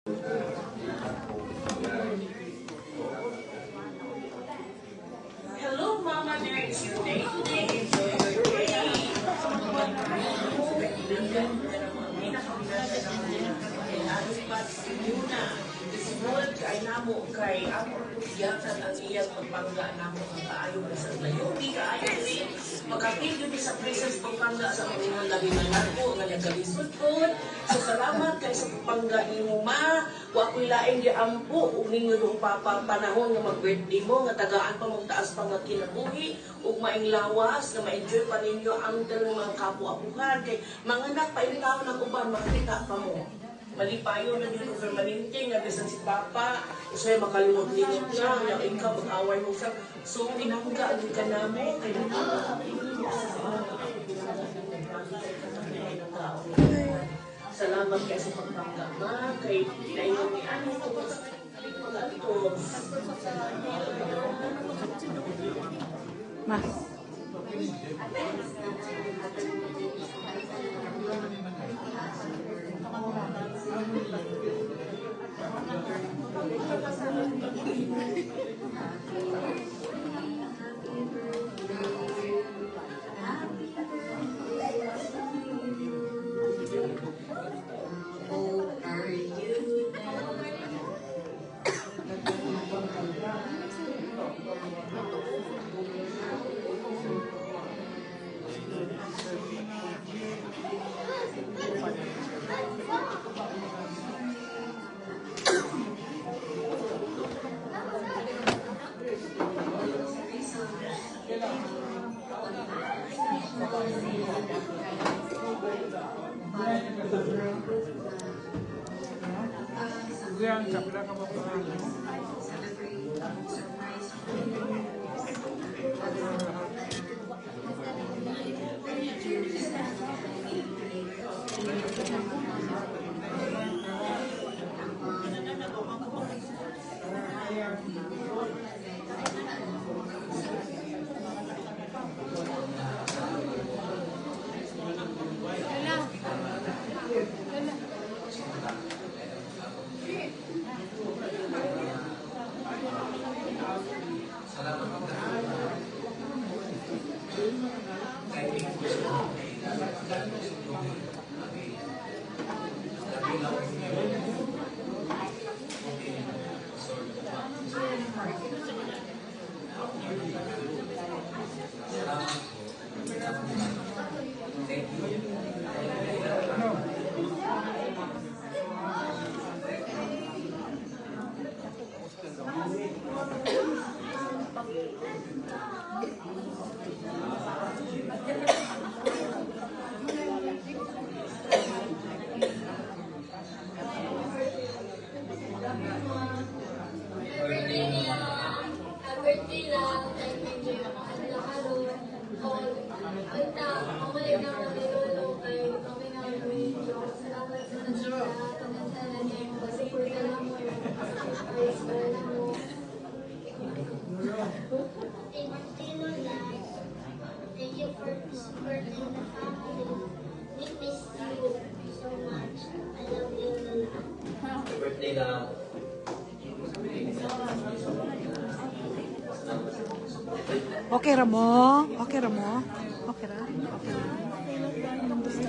Hello, Mama. There is your day today. Enjoy your day. Isunod kay namo kay ako yatan ang iyang pagpangga namo ang kaayo sa layo di kaayo ni makapil yun sa presence pagpangga sa mga labi na nako nga nagalisod pod. So salamat kay sa pagpangga nimo ma wa ko'y laing di ampo ug ninyo dong panahon nga mag-birthday mo nga tagaan pa mong taas pa nga kinabuhi ug maing lawas nga ma-enjoy pa ninyo ang dalawang mga kapwa-apuhan kay mga anak pa yung tao ng uban makita pa mo. Malipayo na dito permanente nga bisan si Papa usay makalimot-limot lang nga ikaw mag-away mo sa so pinangga ang ka na mo kay salamat kay sa pagpangga ma kay naingon ni ano ko Ma. Thank you for supporting the family. We miss you so much. I love you, Lola. Happy birthday lang. Okay ra mo? Okay ra mo? Okay ra? Okay ra.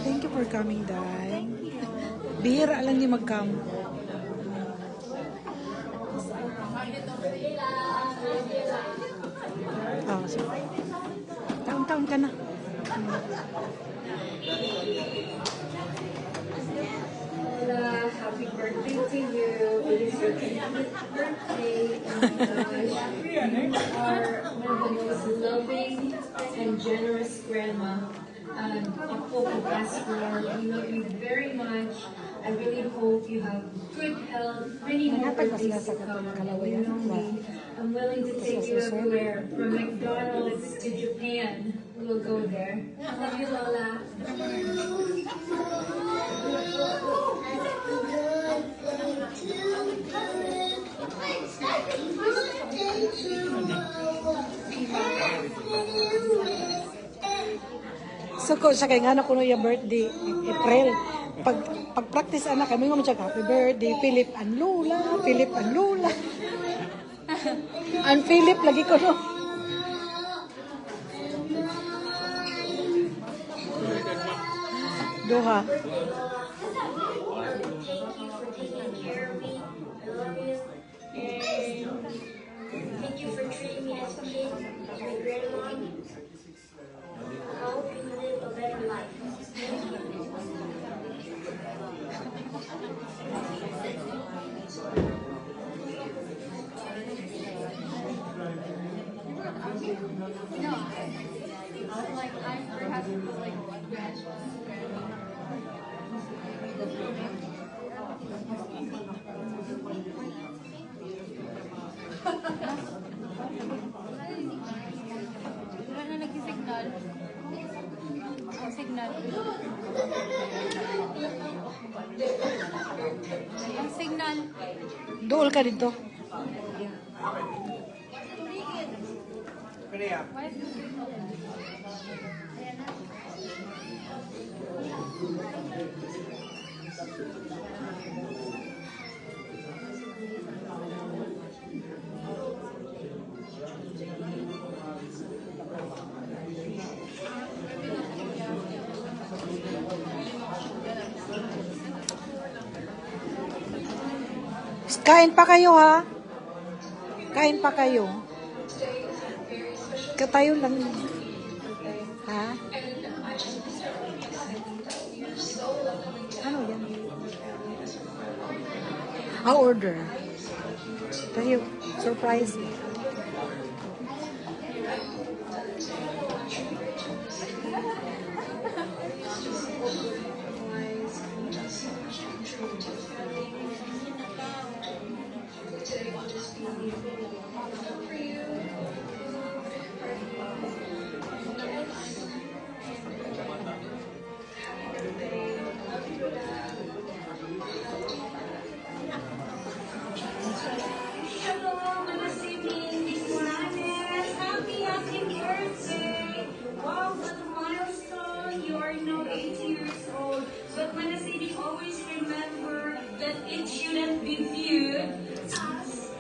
Thank you for coming, Day. Bihira lang di mag-come. Oh, sige. Taon-taon ka na. Lola, happy birthday to you. It is your 50th birthday. And you are one of the most loving and generous grandma. Ako ko ask for. We love you very much. I really hope you have good health, many more birthdays to come. You know me. I'm willing to take you everywhere, from McDonald's to Japan. We'll go there. I love you, Lola. So ko sa kay nga na kuno yung birthday April. pag-practice anak kami nga siya happy birthday Philip and Lola, Philip and Lola. Ang Philip lagi ko no. Doha. Thank you for treating me as a kid, my grandma. I hope you live a better life. Wala na nag-signal. Oh, signal. Ang signal. Dool ka dito. Kain pa kayo ha. Kain pa kayo. Katayo lang. Ha? Ano yan? Order. Tayo. Surprise. Hello, Manasini, Miss Morales. Happy birthday! Wow, what a milestone. You are now 80 years old. But Manasini, always remember that it shouldn't be viewed as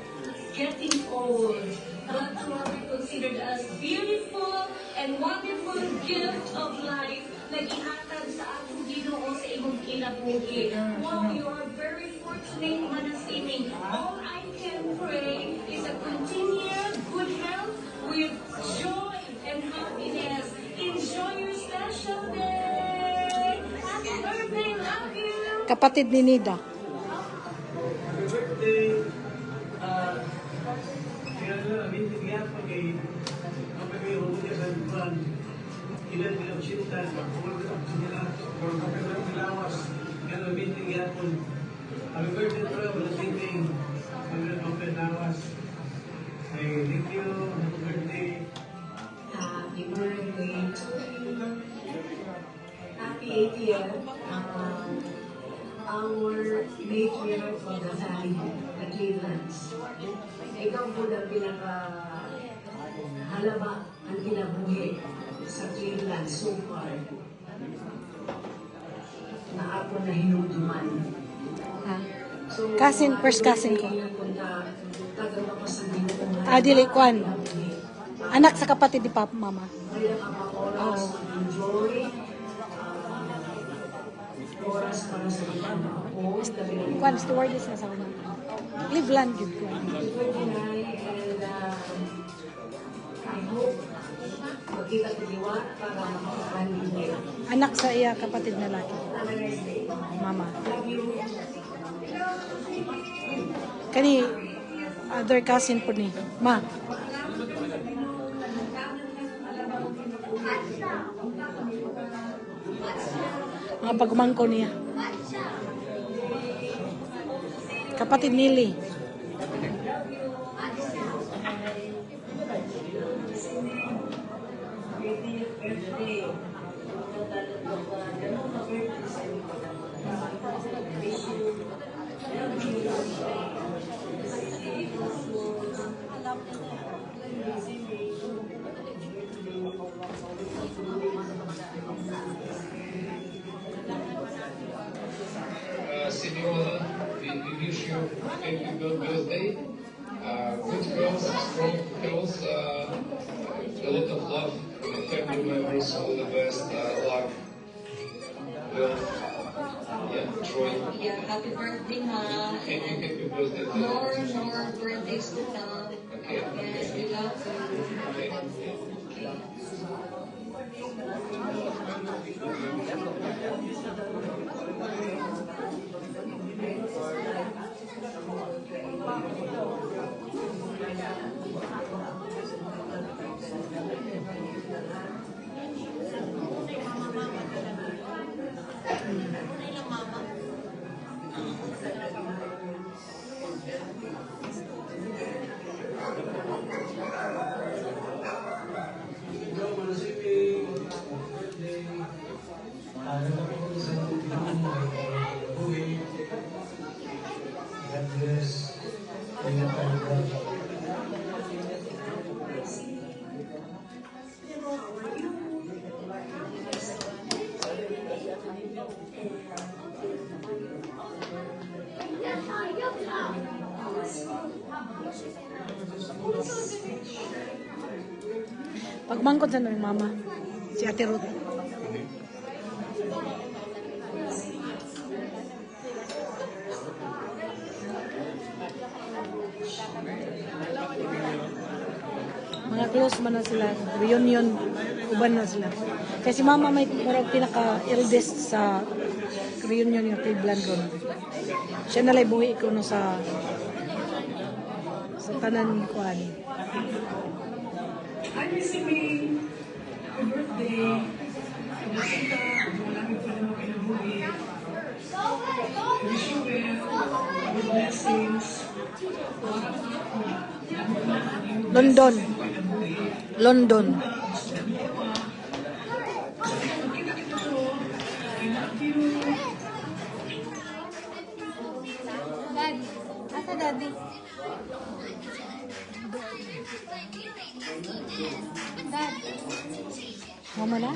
getting old, but to be considered as beautiful and wonderful gift of life na gihatag sa atong Ginoo sa imong kinabuhi. Wow, you are very fortunate, Manasini. All I can pray is a continued good health with joy and happiness. Enjoy your special day. Happy birthday, love you. Kapatid ni Nida. Happy birthday. Kaya na, minti niya pa kay kapag-iwan niya sa buwan. Ilan nilang sintan, magpapagod nila, kung kapag nilawas. Kaya na, minti niya po. Happy birthday to you, wala singing. Kapag nilawas. Ay, thank you. Happy birthday. Happy birthday to you. Happy 80th. Our matriarch of the family, the Clevelands. Ikaw po ang pinaka-halaba ang kinabuhi sa Cleveland so far na ako na hinuduman. Ha? So, Cousin, first cousin ko. Tagawa ko sa Ginoo. Dili, Kwan. Anak sa kapatid ni Papa Mama. Kaya kapag-oras, enjoy, oras para sa ibang ako, Kwan, stewardess na sa una. Cleveland, yun ko. and I hope magkita kiliwa para makakapanin. Anak sa iya kapatid na laki. Have a nice day. Mama. Love you. Kani, other cousin po ni. Ma. Mga pagmangko niya. Kapatid nili. happy birthday. Good girls, strong girls, a lot of love, family members, all the best, love, love, yeah, joy. Yeah, happy birthday, Ma. Thank you, happy birthday. More birthdays to come. Okay. Yes, we love you. Okay. Ikaw, manasipin, birthday. Nagpapagod sa pinong buhay. God bless. Ingat tayo ka. Pagmangkot sa ng mama, si Ate Ruth. Mga close man na sila, reunion, uban na sila. Kasi mama may murag pinaka-eldest sa reunion yung Cleveland ron. Siya nalay buhi ko no sa tanan ko ani. I'm receiving happy birthday. Kumasita, maraming pa naman kinabuhi. Wish you well, good blessings. London. London. Dad, asa daddy? Dad. Mama na?